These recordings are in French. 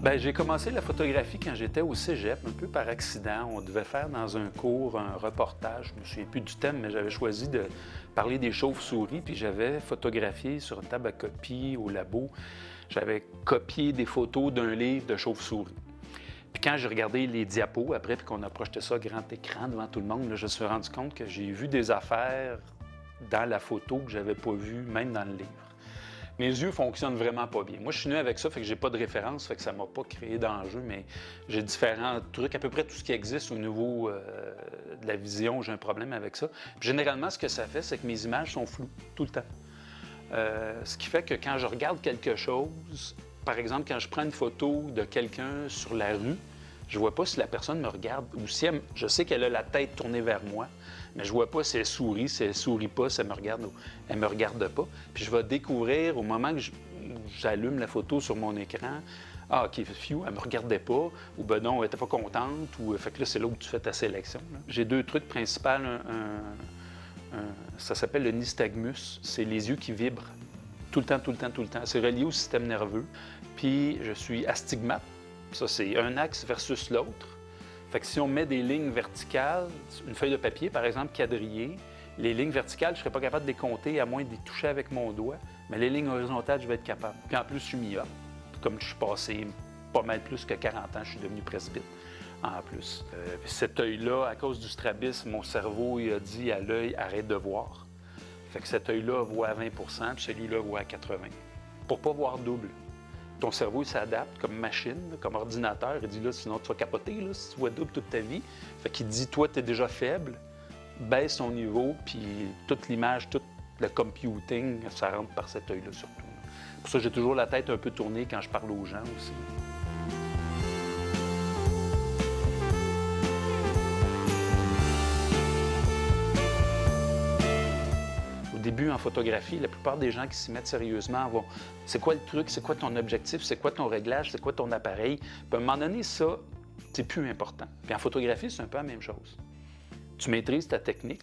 Bien, j'ai commencé la photographie quand j'étais au cégep, un peu par accident. On devait faire dans un cours un reportage. Je ne me souviens plus du thème, mais j'avais choisi de parler des chauves-souris, puis j'avais photographié sur une table à copier au labo. J'avais copié des photos d'un livre de chauves-souris. Puis quand j'ai regardé les diapos après, puis qu'on a projeté ça à grand écran devant tout le monde, là, je me suis rendu compte que j'ai vu des affaires dans la photo que je n'avais pas vues, même dans le livre. Mes yeux fonctionnent vraiment pas bien. Moi, je suis né avec ça, fait que j'ai pas de référence, fait que ça m'a pas créé d'enjeu, mais j'ai différents trucs, à peu près tout ce qui existe au niveau de la vision, j'ai un problème avec ça. Puis généralement, ce que ça fait, c'est que mes images sont floues, tout le temps. Ce qui fait que quand je regarde quelque chose, par exemple, quand je prends une photo de quelqu'un sur la rue, je vois pas si la personne me regarde ou si je sais qu'elle a la tête tournée vers moi, mais je vois pas si elle sourit, si elle sourit pas, si elle me regarde ou elle me regarde pas. Puis je vais découvrir au moment que j'allume la photo sur mon écran, ah, OK, fiou, elle me regardait pas, ou ben non, elle était pas contente, ou fait que là, c'est là où tu fais ta sélection. J'ai deux trucs principaux. Ça s'appelle le nystagmus, c'est les yeux qui vibrent tout le temps, tout le temps, tout le temps. C'est relié au système nerveux. Puis je suis astigmate. Ça, c'est un axe versus l'autre. Fait que si on met des lignes verticales, une feuille de papier, par exemple, quadrillée, les lignes verticales, je ne serais pas capable de les compter à moins de les toucher avec mon doigt, mais les lignes horizontales, je vais être capable. Puis en plus, je suis myope. Comme je suis passé pas mal plus que 40 ans, je suis devenu presbyte en plus. Cet œil-là, à cause du strabisme, mon cerveau il a dit à l'œil, arrête de voir. Fait que cet œil-là voit à 20 puis celui-là voit à 80 pour ne pas voir double. Ton cerveau, il s'adapte comme machine, comme ordinateur. Il dit, là, sinon, tu vas capoter, là, si tu vois double toute ta vie. Fait qu'il dit, toi, tu es déjà faible, baisse ton niveau, puis toute l'image, tout le computing, ça rentre par cet œil-là, surtout. Pour ça, j'ai toujours la tête un peu tournée quand je parle aux gens aussi. Au début, en photographie, la plupart des gens qui s'y mettent sérieusement vont « c'est quoi le truc, c'est quoi ton objectif, c'est quoi ton réglage, c'est quoi ton appareil ?» Puis à un moment donné, ça, c'est plus important. Puis en photographie, c'est un peu la même chose. Tu maîtrises ta technique,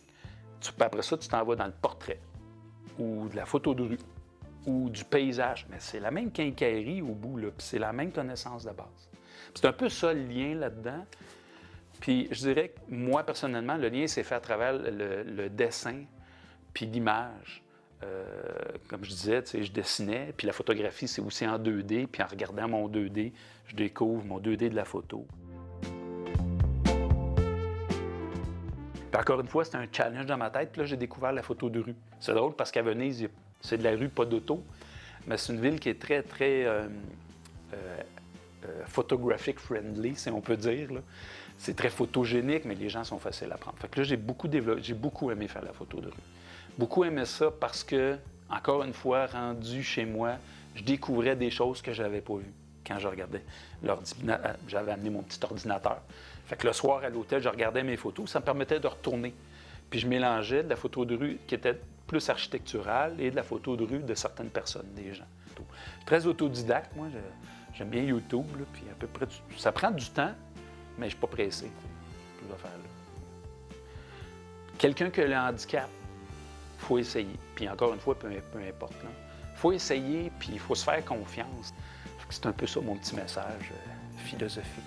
puis après ça, tu t'en vas dans le portrait, ou de la photo de rue, ou du paysage. Mais c'est la même quincaillerie au bout, là, puis c'est la même connaissance de base. Puis c'est un peu ça le lien là-dedans. Puis je dirais que moi, personnellement, le lien s'est fait à travers le dessin, puis l'image, comme je disais, je dessinais, puis la photographie, c'est aussi en 2D, puis en regardant mon 2D, je découvre mon 2D de la photo. Puis encore une fois, c'était un challenge dans ma tête, puis là, j'ai découvert la photo de rue. C'est drôle parce qu'à Venise, c'est de la rue, pas d'auto, mais c'est une ville qui est très, très photographic friendly, si on peut dire. Là. C'est très photogénique, mais les gens sont faciles à prendre. Fait que là, j'ai beaucoup aimé faire la photo de rue. Beaucoup aimé ça parce que, encore une fois, rendu chez moi, je découvrais des choses que je n'avais pas vues quand je regardais l'ordinateur. J'avais amené mon petit ordinateur. Fait que le soir, à l'hôtel, je regardais mes photos. Ça me permettait de retourner. Puis je mélangeais de la photo de rue qui était plus architecturale et de la photo de rue de certaines personnes, des gens. Très autodidacte, moi. J'aime bien YouTube, là, puis à peu près... Ça prend du temps, mais je ne suis pas pressé. Tout à faire, là. Quelqu'un qui a le handicap, il faut essayer. Puis encore une fois, peu importe. Il faut essayer, puis il faut se faire confiance. C'est un peu ça mon petit message philosophique.